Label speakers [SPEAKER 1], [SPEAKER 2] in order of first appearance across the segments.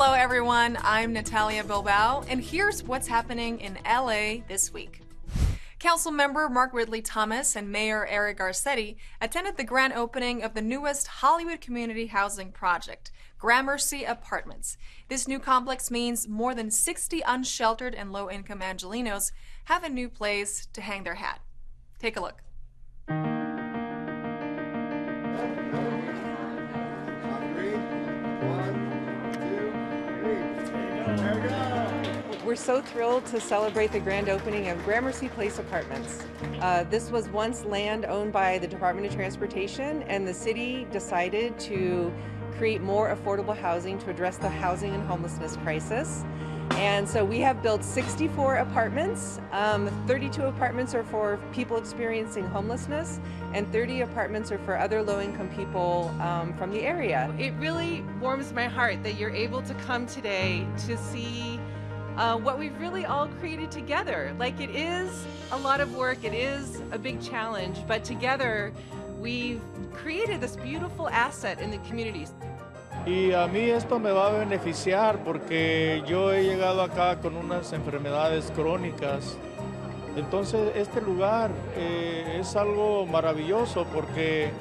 [SPEAKER 1] Hello everyone, I'm Natalia Bilbao, and here's what's happening in LA this week. Council member Mark Ridley Thomas and Mayor Eric Garcetti attended the grand opening of the newest Hollywood community housing project, Gramercy Apartments. This new complex means more than 60 unsheltered and low-income Angelenos have a new place to hang their hat. Take a look.
[SPEAKER 2] We're so thrilled to celebrate the grand opening of Gramercy Place Apartments. This was once land owned by the Department of Transportation, and the city decided to create more affordable housing to address the housing and homelessness crisis. And so we have built 64 apartments. 32 apartments are for people experiencing homelessness, and 30 apartments are for other low-income people from the area. It really warms my heart that you're able to come today to see what we've really all created together. Like, it is a lot of work, it is a big challenge, but together we've created this beautiful asset in the communities.
[SPEAKER 3] Y a mí esto me va a beneficiar porque yo he llegado acá con unas enfermedades crónicas. Entonces este lugar es algo maravilloso porque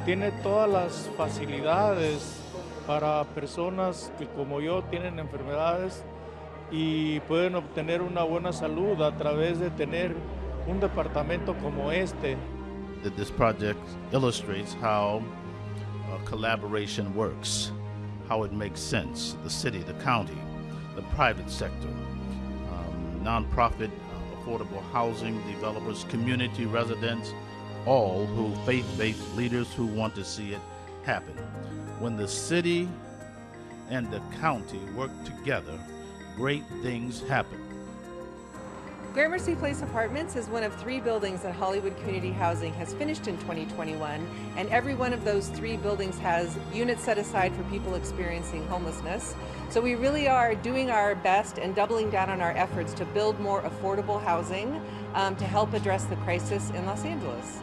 [SPEAKER 3] tiene todas las facilidades para personas que como yo tienen enfermedades y pueden obtener una buena salud a través de tener un departamento como este.
[SPEAKER 4] This project illustrates how collaboration works, how it makes sense. The city, the county, the private sector, nonprofit, affordable housing developers, community residents, all who faith-based leaders who want to see it happen. When the city and the county work together, great things happen.
[SPEAKER 2] Gramercy Place Apartments is one of 3 buildings that Hollywood Community Housing has finished in 2021, and every one of those 3 buildings has units set aside for people experiencing homelessness. So we really are doing our best and doubling down on our efforts to build more affordable housing to help address the crisis in Los Angeles.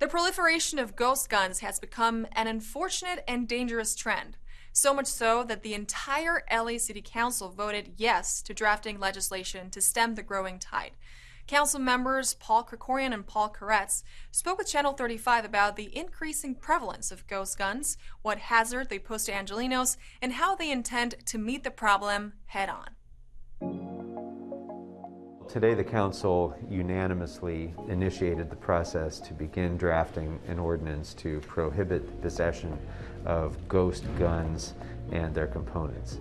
[SPEAKER 1] The proliferation of ghost guns has become an unfortunate and dangerous trend. So much so that the entire LA City Council voted yes to drafting legislation to stem the growing tide. Council members Paul Krikorian and Paul Koretz spoke with Channel 35 about the increasing prevalence of ghost guns, what hazard they pose to Angelenos, and how they intend to meet the problem head-on.
[SPEAKER 5] Today the Council unanimously initiated the process to begin drafting an ordinance to prohibit the possession of ghost guns and their components.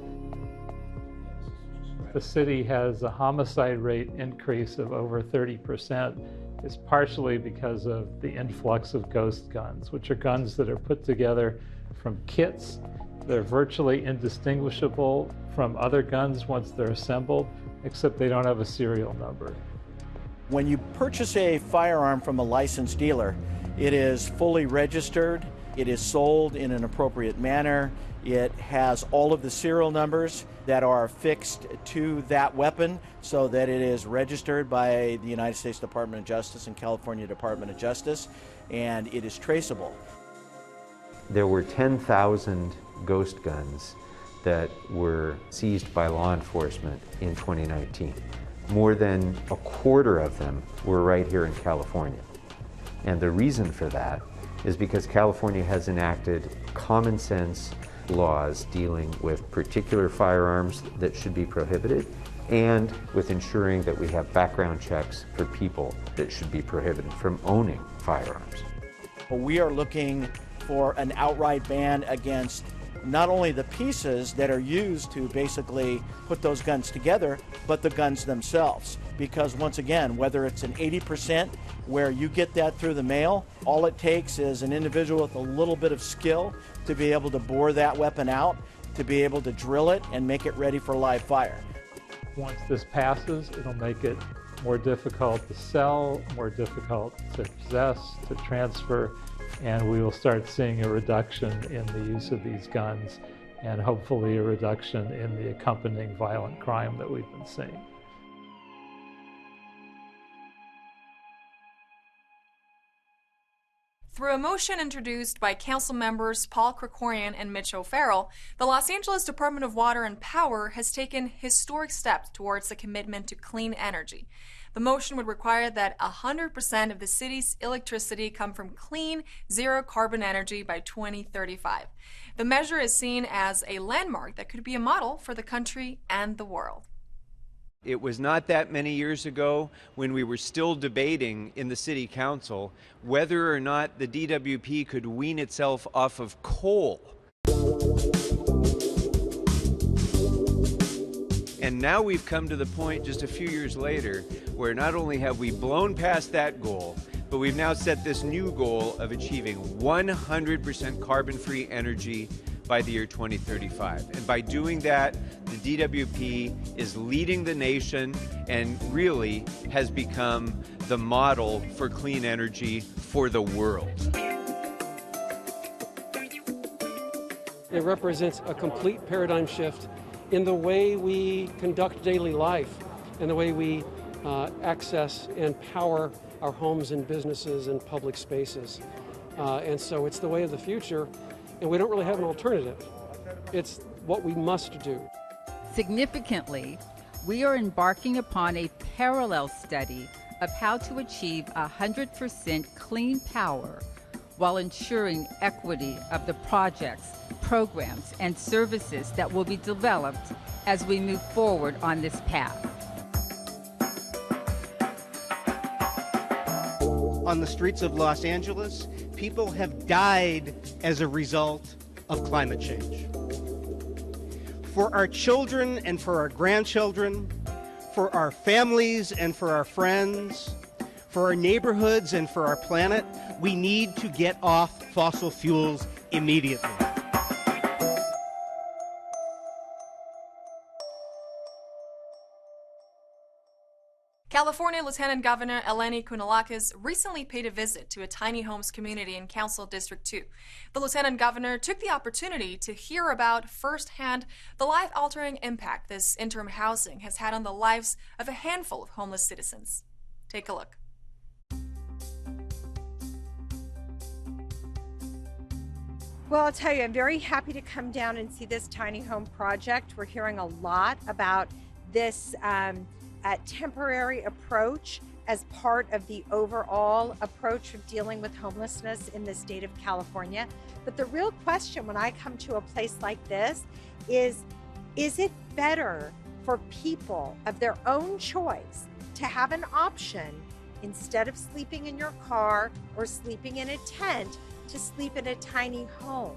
[SPEAKER 6] The city has a homicide rate increase of over 30%. It's partially because of the influx of ghost guns, which are guns that are put together from kits. They're virtually indistinguishable from other guns once they're assembled, except they don't have a serial number.
[SPEAKER 7] When you purchase a firearm from a licensed dealer, it is fully registered, it is sold in an appropriate manner, it has all of the serial numbers that are affixed to that weapon so that it is registered by the United States Department of Justice and California Department of Justice, and it is traceable.
[SPEAKER 5] There were 10,000 ghost guns that were seized by law enforcement in 2019. More than a quarter of them were right here in California. And the reason for that is because California has enacted common sense laws dealing with particular firearms that should be prohibited and with ensuring that we have background checks for people that should be prohibited from owning firearms.
[SPEAKER 7] We are looking for an outright ban against not only the pieces that are used to basically put those guns together, but the guns themselves. Because once again, whether it's an 80% where you get that through the mail, all it takes is an individual with a little bit of skill to be able to bore that weapon out, to be able to drill it and make it ready for live fire.
[SPEAKER 6] Once this passes, it'll make it more difficult to sell, more difficult to possess, to transfer, and we will start seeing a reduction in the use of these guns and hopefully a reduction in the accompanying violent crime that we've been seeing.
[SPEAKER 1] Through a motion introduced by council members Paul Krikorian and Mitch O'Farrell, the Los Angeles Department of Water and Power has taken historic steps towards the commitment to clean energy. The motion would require that 100% of the city's electricity come from clean, zero-carbon energy by 2035. The measure is seen as a landmark that could be a model for the country and the world.
[SPEAKER 5] It was not that many years ago when we were still debating in the City Council whether or not the DWP could wean itself off of coal. And now we've come to the point just a few years later where not only have we blown past that goal, but we've now set this new goal of achieving 100% carbon-free energy by the year 2035. And by doing that, the DWP is leading the nation and really has become the model for clean energy for the world.
[SPEAKER 8] It represents a complete paradigm shift in the way we conduct daily life and the way we access and power our homes and businesses and public spaces. And so it's the way of the future, and we don't really have an alternative. It's what we must do.
[SPEAKER 9] Significantly, we are embarking upon a parallel study of how to achieve 100% clean power while ensuring equity of the projects, programs, and services that will be developed as we move forward on this path.
[SPEAKER 10] On the streets of Los Angeles, people have died as a result of climate change. For our children and for our grandchildren, for our families and for our friends, for our neighborhoods and for our planet, we need to get off fossil fuels immediately.
[SPEAKER 1] California Lieutenant Governor Eleni Kounalakis recently paid a visit to a tiny homes community in Council District 2. The Lieutenant Governor took the opportunity to hear about firsthand the life-altering impact this interim housing has had on the lives of a handful of homeless citizens. Take a look.
[SPEAKER 11] Well, I'll tell you, I'm very happy to come down and see this tiny home project. We're hearing a lot about this temporary approach as part of the overall approach of dealing with homelessness in the state of California. But the real question when I come to a place like this is it better for people of their own choice to have an option instead of sleeping in your car or sleeping in a tent to sleep in a tiny home?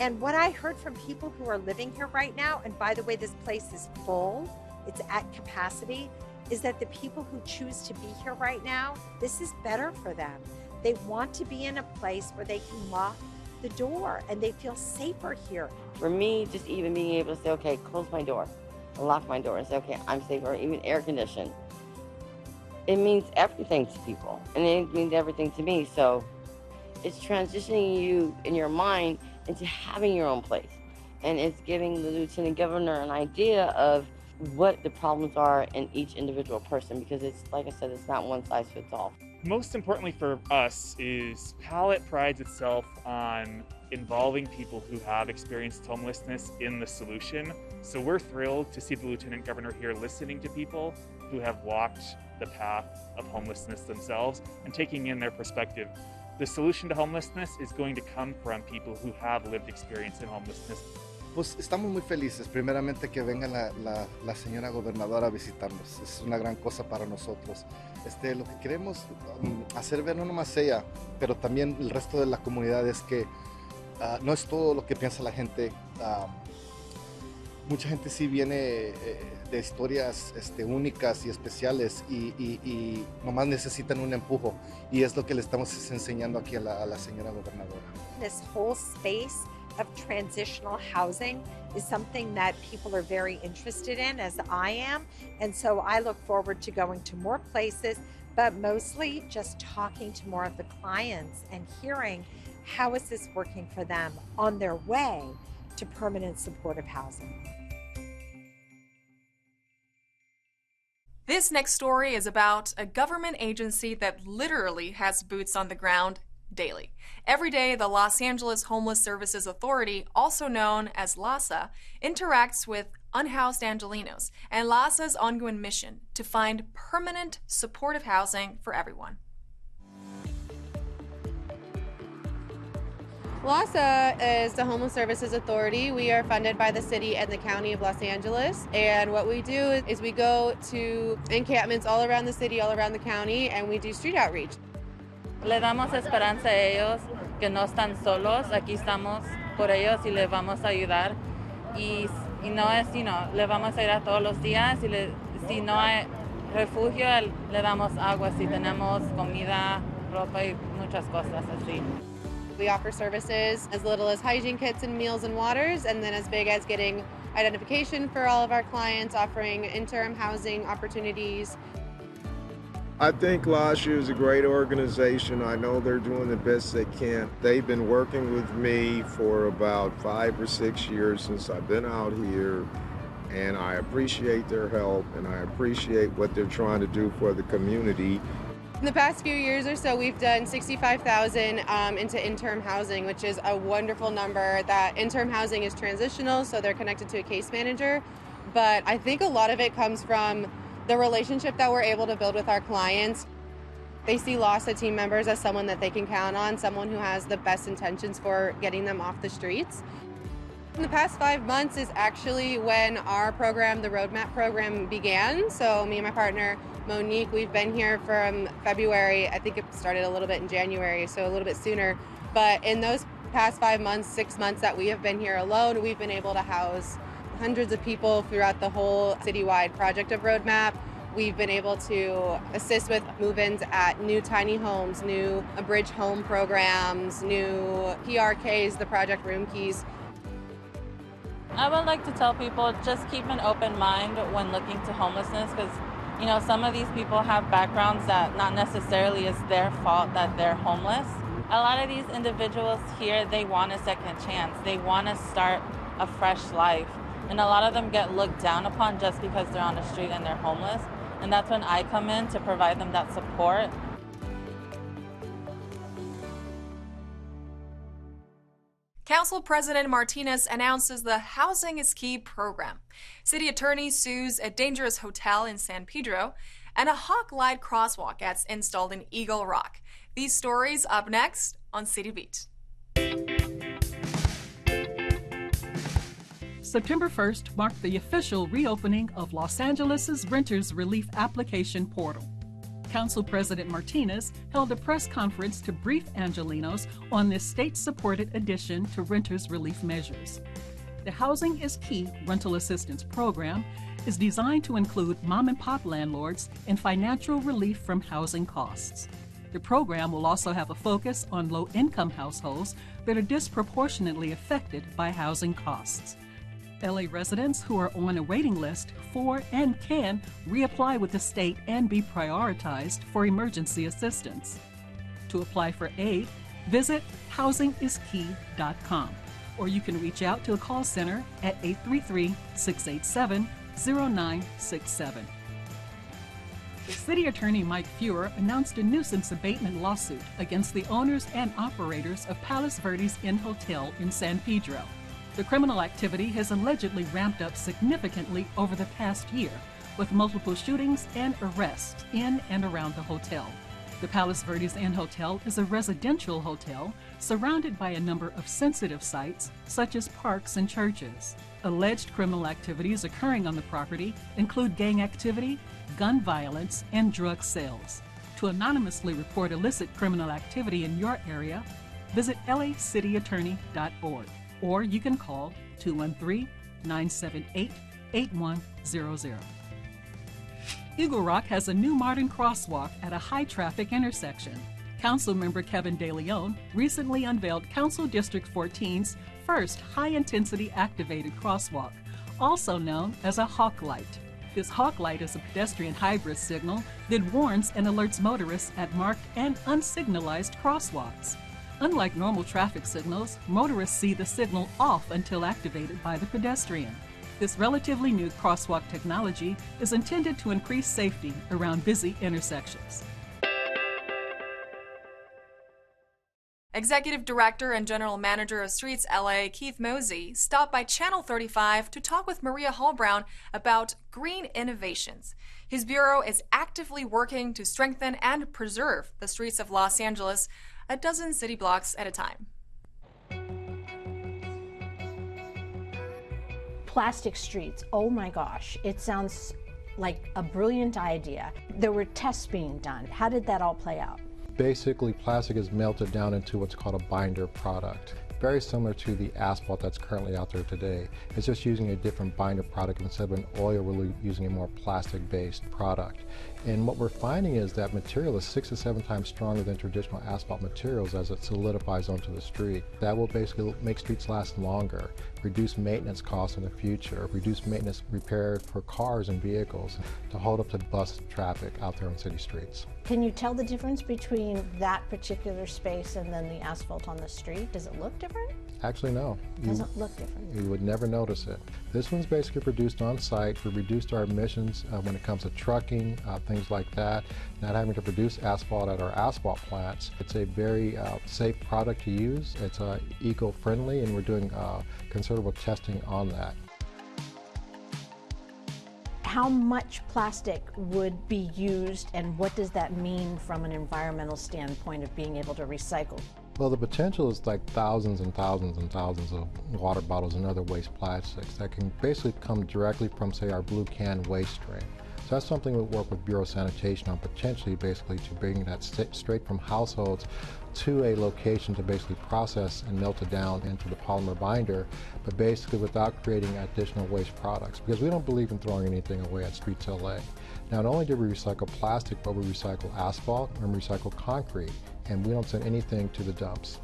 [SPEAKER 11] And what I heard from people who are living here right now, and by the way, this place is full, it's at capacity, is that the people who choose to be here right now, this is better for them. They want to be in a place where they can lock the door and they feel safer here.
[SPEAKER 12] For me, just even being able to say, okay, close my door, lock my door, and say, okay, I'm safe, or even air conditioned, it means everything to people, and it means everything to me. So it's transitioning you in your mind into having your own place. And it's giving the Lieutenant Governor an idea of what the problems are in each individual person, because it's, like I said, it's not one size fits all.
[SPEAKER 13] Most importantly for us is Palette prides itself on involving people who have experienced homelessness in the solution. So we're thrilled to see the Lieutenant Governor here listening to people who have walked the path of homelessness themselves and taking in their perspective. The solution to homelessness is going to come from people who have lived experience in homelessness.
[SPEAKER 14] Pues estamos muy felices, primeramente que venga la señora gobernadora a visitarnos, es una gran cosa para nosotros. Lo que queremos hacer ver no nomás ella, pero también el resto de la comunidad es que no es todo lo que piensa la gente. Mucha gente sí viene de historias únicas y especiales y nomás necesitan un empujo, y es lo que le estamos enseñando aquí a la señora gobernadora.
[SPEAKER 11] This whole space of transitional housing is something that people are very interested in, as I am, and so I look forward to going to more places, but mostly just talking to more of the clients and hearing how is this working for them on their way to permanent supportive housing.
[SPEAKER 1] This next story is about a government agency that literally has boots on the ground daily. Every day, the Los Angeles Homeless Services Authority, also known as LAHSA, interacts with unhoused Angelenos and LAHSA's ongoing mission to find permanent, supportive housing for everyone.
[SPEAKER 15] LAHSA is the Homeless Services Authority. We are funded by the city and the county of Los Angeles. And what we do is we go to encampments all around the city, all around the county, and we do street outreach.
[SPEAKER 16] Le damos esperanza a ellos que no están solos. Aquí estamos por ellos y les vamos a ayudar. Y no es, le vamos a ayudar todos los días. Si no hay refugio, le damos agua. Si tenemos comida, ropa y muchas cosas así.
[SPEAKER 15] We offer services as little as hygiene kits and meals and waters, and then as big as getting identification for all of our clients, offering interim housing opportunities.
[SPEAKER 17] I think LAHSA is a great organization. I know they're doing the best they can. They've been working with me for about 5 or 6 years since I've been out here, and I appreciate their help, and I appreciate what they're trying to do for the community.
[SPEAKER 15] In the past few years or so, we've done 65,000 into interim housing, which is a wonderful number. That interim housing is transitional, so they're connected to a case manager. But I think a lot of it comes from the relationship that we're able to build with our clients. They see LAHSA team members as someone that they can count on, someone who has the best intentions for getting them off the streets. In the past 5 months is actually when our program, the Roadmap program, began. So me and my partner, Monique, we've been here from February. I think it started a little bit in January, so a little bit sooner. But in those past 5 months, 6 months that we have been here alone, we've been able to house hundreds of people throughout the whole citywide project of Roadmap. We've been able to assist with move-ins at new tiny homes, new abridged home programs, new PRKs, the Project Room Keys.
[SPEAKER 16] I would like to tell people just keep an open mind when looking to homelessness, because some of these people have backgrounds that not necessarily is their fault that they're homeless. A lot of these individuals here, they want a second chance. They want to start a fresh life. And a lot of them get looked down upon just because they're on the street and they're homeless. And that's when I come in to provide them that support.
[SPEAKER 1] Council President Martinez announces the Housing is Key program. City attorney sues a dangerous hotel in San Pedro, and a hawk light crosswalk gets installed in Eagle Rock. These stories up next on City Beat.
[SPEAKER 18] September 1st marked the official reopening of Los Angeles' Renters Relief Application Portal. Council President Martinez held a press conference to brief Angelenos on this state-supported addition to renters' relief measures. The Housing is Key rental assistance program is designed to include mom-and-pop landlords in financial relief from housing costs. The program will also have a focus on low-income households that are disproportionately affected by housing costs. LA residents who are on a waiting list for and can reapply with the state and be prioritized for emergency assistance. To apply for aid, visit housingiskey.com, or you can reach out to the call center at 833-687-0967. The city attorney Mike Feuer announced a nuisance abatement lawsuit against the owners and operators of Palos Verdes Inn Hotel in San Pedro. The criminal activity has allegedly ramped up significantly over the past year, with multiple shootings and arrests in and around the hotel. The Palos Verdes Inn Hotel is a residential hotel surrounded by a number of sensitive sites, such as parks and churches. Alleged criminal activities occurring on the property include gang activity, gun violence, and drug sales. To anonymously report illicit criminal activity in your area, visit lacityattorney.org. or you can call 213-978-8100. Eagle Rock has a new modern crosswalk at a high-traffic intersection. Councilmember Kevin De Leon recently unveiled Council District 14's first high-intensity activated crosswalk, also known as a hawk light. This hawk light is a pedestrian hybrid signal that warns and alerts motorists at marked and unsignalized crosswalks. Unlike normal traffic signals, motorists see the signal off until activated by the pedestrian. This relatively new crosswalk technology is intended to increase safety around busy intersections.
[SPEAKER 1] Executive Director and General Manager of Streets LA, Keith Mosey, stopped by Channel 35 to talk with Maria Hall-Brown about green innovations. His bureau is actively working to strengthen and preserve the streets of Los Angeles, a dozen city blocks at a time.
[SPEAKER 19] Plastic streets, oh my gosh, it sounds like a brilliant idea. There were tests being done. How did that all play out?
[SPEAKER 20] Basically, plastic is melted down into what's called a binder product. Very similar to the asphalt that's currently out there today. It's just using a different binder product. Instead of an oil, we're using a more plastic-based product. And what we're finding is that material is 6 to 7 times stronger than traditional asphalt materials as it solidifies onto the street. That will basically make streets last longer, reduce maintenance costs in the future, reduce maintenance repairs for cars and vehicles to hold up to bus traffic out there on city streets.
[SPEAKER 19] Can you tell the difference between that particular space and then the asphalt on the street? Does it look different?
[SPEAKER 20] Actually, no.
[SPEAKER 19] It doesn't look different.
[SPEAKER 20] You would never notice it. This one's basically produced on site. We reduced our emissions when it comes to trucking, things like that, not having to produce asphalt at our asphalt plants. It's a very safe product to use. It's eco-friendly, and we're doing considerable testing on that.
[SPEAKER 19] How much plastic would be used, and what does that mean from an environmental standpoint of being able to recycle?
[SPEAKER 20] Well, the potential is like thousands and thousands and thousands of water bottles and other waste plastics that can basically come directly from, say, our blue can waste stream. So that's something we work with Bureau of Sanitation on, potentially basically to bring that straight from households to a location to basically process and melt it down into the polymer binder, but basically without creating additional waste products, because we don't believe in throwing anything away at Streets LA. Not only do we recycle plastic, but we recycle asphalt and recycle concrete, and we don't send anything to the dumps.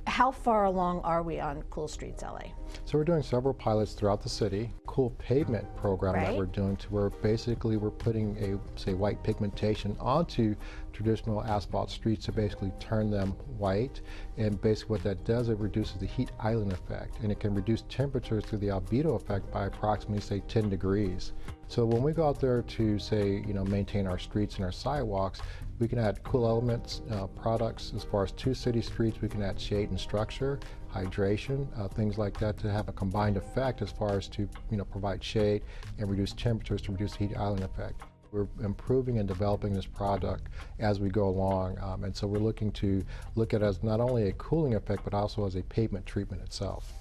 [SPEAKER 19] How far along are we on Cool Streets LA?
[SPEAKER 20] So we're doing several pilots throughout the city. Cool pavement program that we're doing to where basically we're putting a, say, white pigmentation onto traditional asphalt streets to basically turn them white. And basically what that does, it reduces the heat island effect, and it can reduce temperatures through the albedo effect by approximately, say, 10 degrees. So when we go out there to, say, maintain our streets and our sidewalks, we can add cool elements, products as far as to city streets. We can add shade and structure, hydration, things like that to have a combined effect as far as to provide shade and reduce temperatures to reduce the heat island effect. We're improving and developing this product as we go along, and so we're looking to look at it as not only a cooling effect but also as a pavement treatment itself.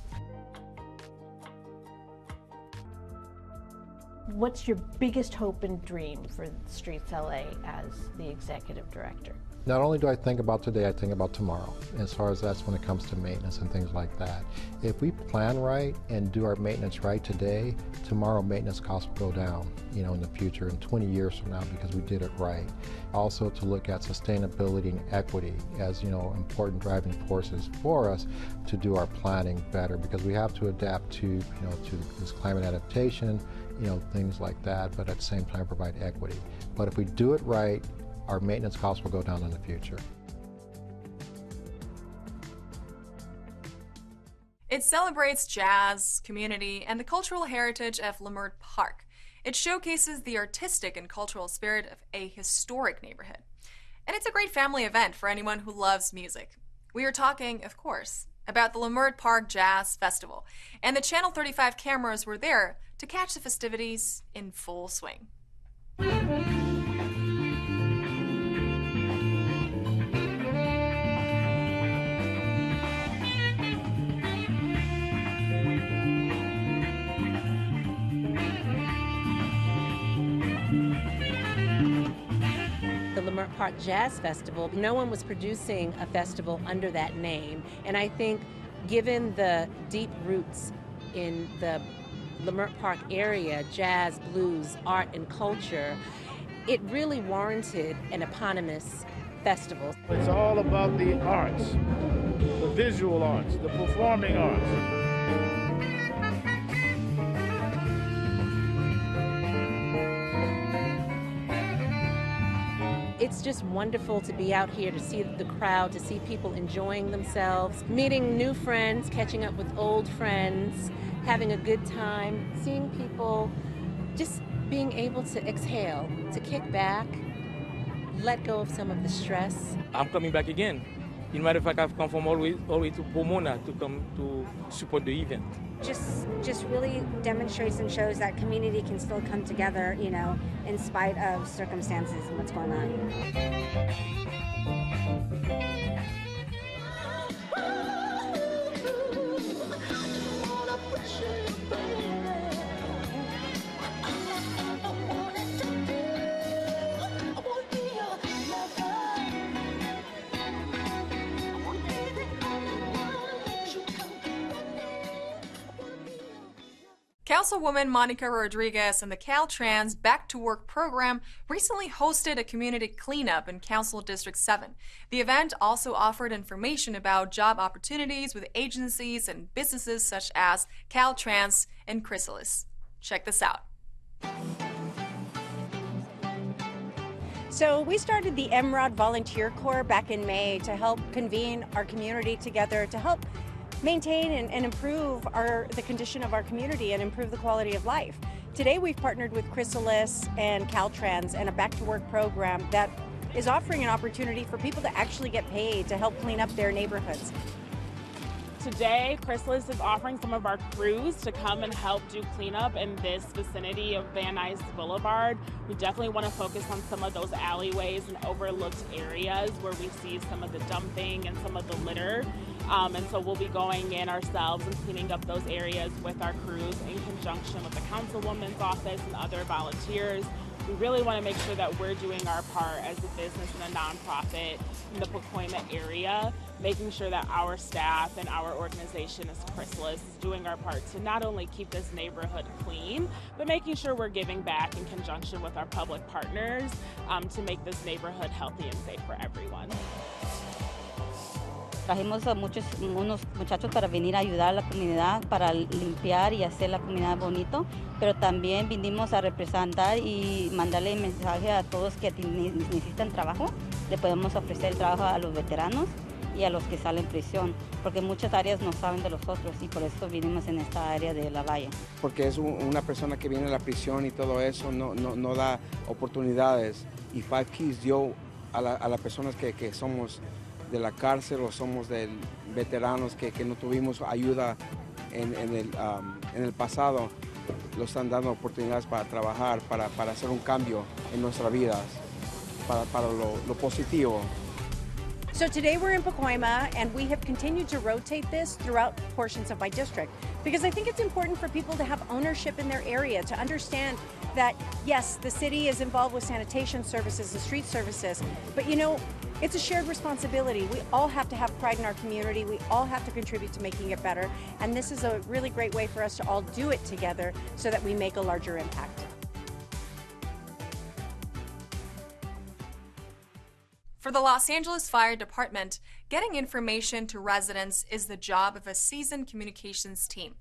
[SPEAKER 19] What's your biggest hope and dream for Streets LA as the executive director?
[SPEAKER 20] Not only do I think about today, I think about tomorrow, as far as that's when it comes to maintenance and things like that. If we plan right and do our maintenance right today, tomorrow maintenance costs will go down, in the future, in 20 years from now, because we did it right. Also to look at sustainability and equity as, important driving forces for us to do our planning better, because we have to adapt to, to this climate adaptation, things like that, but at the same time provide equity. But if we do it right, our maintenance costs will go down in the future.
[SPEAKER 1] It celebrates jazz, community, and the cultural heritage of Leimert Park. It showcases the artistic and cultural spirit of a historic neighborhood. And it's a great family event for anyone who loves music. We are talking, of course, about the Leimert Park Jazz Festival, and the Channel 35 cameras were there to catch the festivities in full swing.
[SPEAKER 21] The Leimert Park Jazz Festival, no one was producing a festival under that name, and I think given the deep roots in the Leimert Park area, jazz, blues, art, and culture, it really warranted an eponymous festival.
[SPEAKER 3] It's all about the arts, the visual arts, the performing arts.
[SPEAKER 21] It's just wonderful to be out here, to see the crowd, to see people enjoying themselves, meeting new friends, catching up with old friends, having a good time, seeing people just being able to exhale, to kick back, let go of some of the stress.
[SPEAKER 22] I'm coming back again.
[SPEAKER 4] As a matter of fact, I've come from all the way to Pomona to come to support the event.
[SPEAKER 22] Just really demonstrates and shows that community can still come together, you know, in spite of circumstances and what's going on.
[SPEAKER 1] Councilwoman Monica Rodriguez and the Caltrans Back to Work program recently hosted a community cleanup in Council District 7. The event also offered information about job opportunities with agencies and businesses such as Caltrans and Chrysalis. Check this out.
[SPEAKER 11] So we started the MROD Volunteer Corps back in May to help convene our community together to help maintain and improve the condition of our community and improve the quality of life. Today we've partnered with Chrysalis and Caltrans and a Back to Work program that is offering an opportunity for people to actually get paid to help clean up their neighborhoods.
[SPEAKER 23] Today, Chrysalis is offering some of our crews to come and help do cleanup in this vicinity of Van Nuys Boulevard. We definitely want to focus on some of those alleyways and overlooked areas where we see some of the dumping and some of the litter. And so we'll be going in ourselves and cleaning up those areas with our crews in conjunction with the Councilwoman's office and other volunteers. We really want to make sure that we're doing our part as a business and a nonprofit in the Pacoima area, making sure that our staff and our organization as Chrysalis is doing our part to not only keep this neighborhood clean, but making sure we're giving back in conjunction with our public partners to make this neighborhood healthy and safe for everyone.
[SPEAKER 24] Trajimos a unos muchachos para venir a ayudar a la comunidad, para limpiar y hacer la comunidad bonito, pero también vinimos a representar y mandarle mensaje a todos que necesitan trabajo. Le podemos ofrecer trabajo a los veteranos y a los que salen en prisión, porque muchas áreas no saben de los otros y por eso vinimos en esta área de la Valle.
[SPEAKER 25] Porque es una persona que viene a la prisión y todo eso, no da oportunidades. Y Five Keys dio a las personas que somos de la cárcel o somos de veteranos que no tuvimos ayuda en el pasado, los están dando oportunidades para trabajar, para hacer un cambio en nuestras vidas, para lo positivo.
[SPEAKER 11] So today we're in Pacoima, and we have continued to rotate this throughout portions of my district because I think it's important for people to have ownership in their area, to understand that, yes, the city is involved with sanitation services and street services, but you know, it's a shared responsibility. We all have to have pride in our community. We all have to contribute to making it better, and this is a really great way for us to all do it together so that we make a larger impact.
[SPEAKER 1] For the Los Angeles Fire Department, getting information to residents is the job of a seasoned communications team.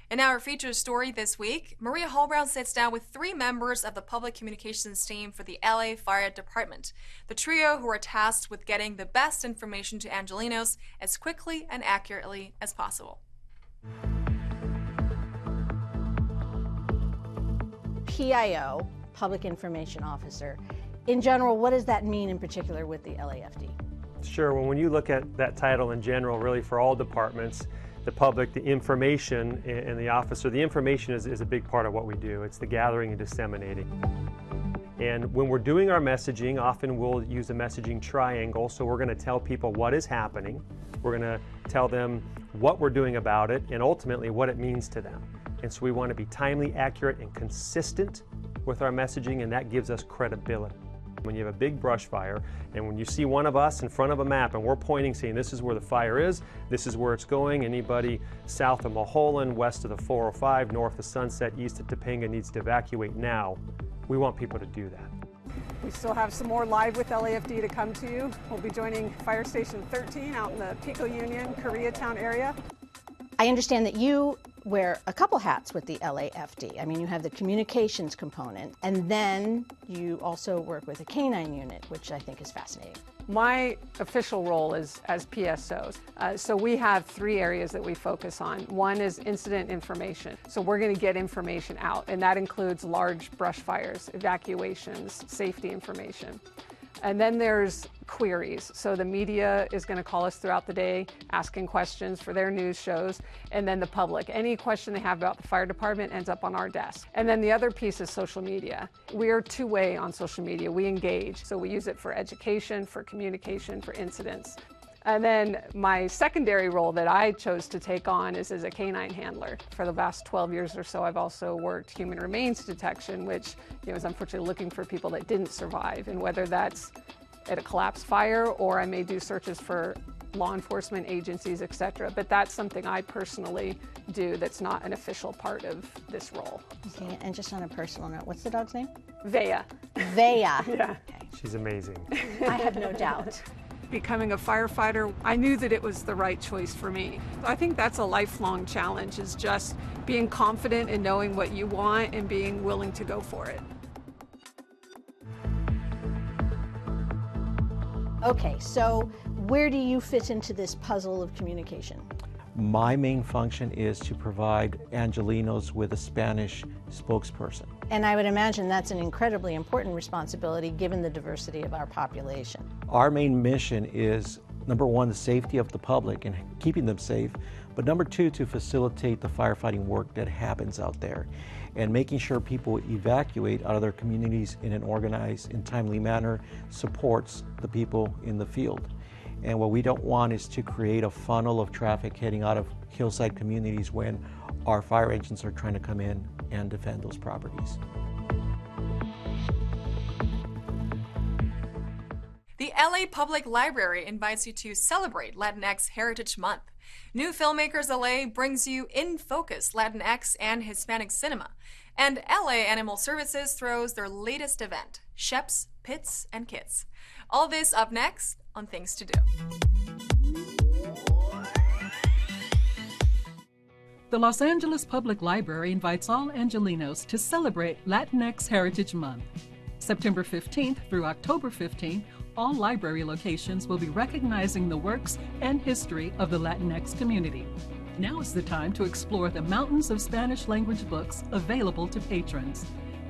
[SPEAKER 1] In our featured story this week, Maria Hallbrown sits down with 3 members of the public communications team for the LA Fire Department, the trio who are tasked with getting the best information to Angelenos as quickly and accurately as possible.
[SPEAKER 19] PIO, Public Information Officer. In general, what does that mean in particular with the LAFD?
[SPEAKER 26] Sure. Well, when you look at that title in general, really for all departments, the public, the information, and the officer, the information is a big part of what we do. It's the gathering and disseminating. And when we're doing our messaging, often we'll use a messaging triangle. So we're going to tell people what is happening. We're going to tell them what we're doing about it and ultimately what it means to them. And so we want to be timely, accurate, and consistent with our messaging, and that gives us credibility. When you have a big brush fire, and when you see one of us in front of a map and we're pointing, saying this is where the fire is, this is where it's going, anybody south of Mulholland, west of the 405, north of Sunset, east of Topanga needs to evacuate now, we want people to do that.
[SPEAKER 27] We still have some more Live with LAFD to come to you. We'll be joining Fire Station 13 out in the Pico Union, Koreatown area.
[SPEAKER 19] I understand that you wear a couple hats with the LAFD. I mean, you have the communications component, and then you also work with a canine unit, which I think is fascinating.
[SPEAKER 27] My official role is as PSOs. So we have 3 areas that we focus on. One is incident information. So we're going to get information out, and that includes large brush fires, evacuations, safety information. And then there's queries. So the media is going to call us throughout the day, asking questions for their news shows. And then the public, any question they have about the fire department ends up on our desk. And then the other piece is social media. We are two-way on social media. We engage. So we use it for education, for communication, for incidents. And then my secondary role that I chose to take on is as a canine handler. For the last 12 years or so, I've also worked human remains detection, which is unfortunately looking for people that didn't survive, and whether that's at a collapsed fire or I may do searches for law enforcement agencies, etc. But that's something I personally do that's not an official part of this role.
[SPEAKER 19] Okay, and just on a personal note, what's the dog's name?
[SPEAKER 27] Vea.
[SPEAKER 19] Vea.
[SPEAKER 27] Yeah.
[SPEAKER 26] She's amazing.
[SPEAKER 19] I have no doubt.
[SPEAKER 27] Becoming a firefighter, I knew that it was the right choice for me. I think that's a lifelong challenge, is just being confident in knowing what you want and being willing to go for it.
[SPEAKER 19] Okay, so where do you fit into this puzzle of communication?
[SPEAKER 2] My main function is to provide Angelenos with a Spanish spokesperson.
[SPEAKER 19] And I would imagine that's an incredibly important responsibility given the diversity of our population.
[SPEAKER 2] Our main mission is, number one, the safety of the public and keeping them safe, but number two, to facilitate the firefighting work that happens out there and making sure people evacuate out of their communities in an organized and timely manner supports the people in the field. And what we don't want is to create a funnel of traffic heading out of hillside communities when our fire agents are trying to come in and defend those properties.
[SPEAKER 1] The LA Public Library invites you to celebrate Latinx Heritage Month. New Filmmakers LA brings you In Focus Latinx and Hispanic cinema. And LA Animal Services throws their latest event, Sheps, Pits, and Kits. All this up next on Things to Do.
[SPEAKER 18] The Los Angeles Public Library invites all Angelenos to celebrate Latinx Heritage Month. September 15th through October 15th, all library locations will be recognizing the works and history of the Latinx community. Now is the time to explore the mountains of Spanish language books available to patrons.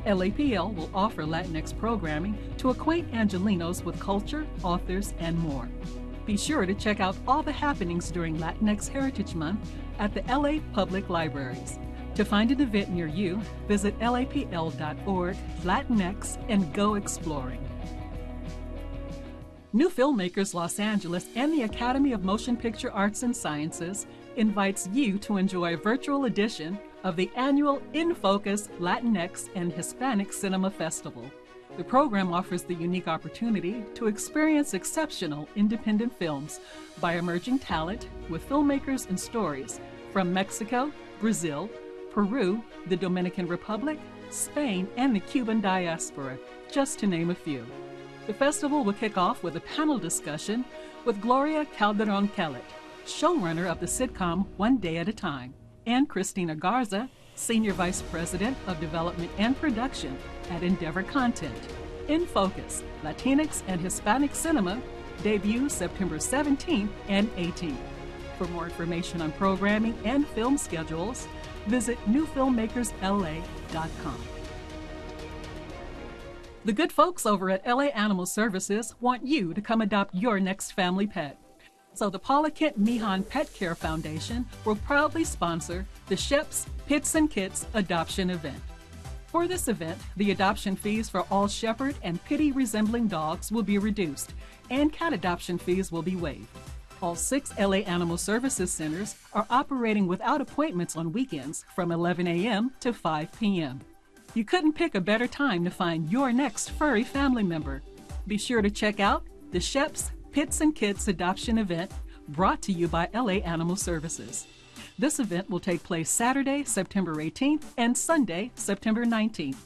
[SPEAKER 18] LAPL will offer Latinx programming to acquaint Angelenos with culture, authors, and more. Be sure to check out all the happenings during Latinx Heritage Month at the LA Public Libraries. To find an event near you, visit lapl.org/Latinx and go exploring. New Filmmakers Los Angeles and the Academy of Motion Picture Arts and Sciences invites you to enjoy a virtual edition of the annual In Focus Latinx and Hispanic Cinema Festival. The program offers the unique opportunity to experience exceptional independent films by emerging talent with filmmakers and stories from Mexico, Brazil, Peru, the Dominican Republic, Spain, and the Cuban diaspora, just to name a few. The festival will kick off with a panel discussion with Gloria Calderon-Kellett, showrunner of the sitcom One Day at a Time, and Christina Garza, Senior Vice President of Development and Production at Endeavor Content. In Focus, Latinx and Hispanic Cinema debuts September 17th and 18th. For more information on programming and film schedules, visit newfilmmakersla.com. The good folks over at LA Animal Services want you to come adopt your next family pet. So the Paula Kent Mihan Pet Care Foundation will proudly sponsor the Sheps, Pits, and Kits adoption event. For this event, the adoption fees for all shepherd and pitty-resembling dogs will be reduced, and cat adoption fees will be waived. All 6 LA Animal Services centers are operating without appointments on weekends from 11 a.m. to 5 p.m. You couldn't pick a better time to find your next furry family member. Be sure to check out the Sheps, Pits, and Kits adoption event brought to you by LA Animal Services. This event will take place Saturday, September 18th and Sunday, September 19th.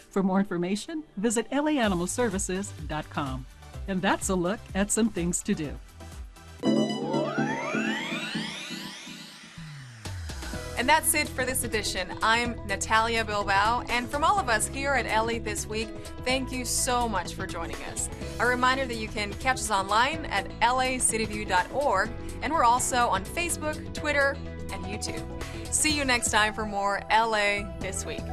[SPEAKER 18] For more information, visit laanimalservices.com. And that's a look at some things to do.
[SPEAKER 1] And that's it for this edition. I'm Natalia Bilbao, and from all of us here at LA This Week, thank you so much for joining us. A reminder that you can catch us online at lacityview.org, and we're also on Facebook, Twitter, and YouTube. See you next time for more LA This Week.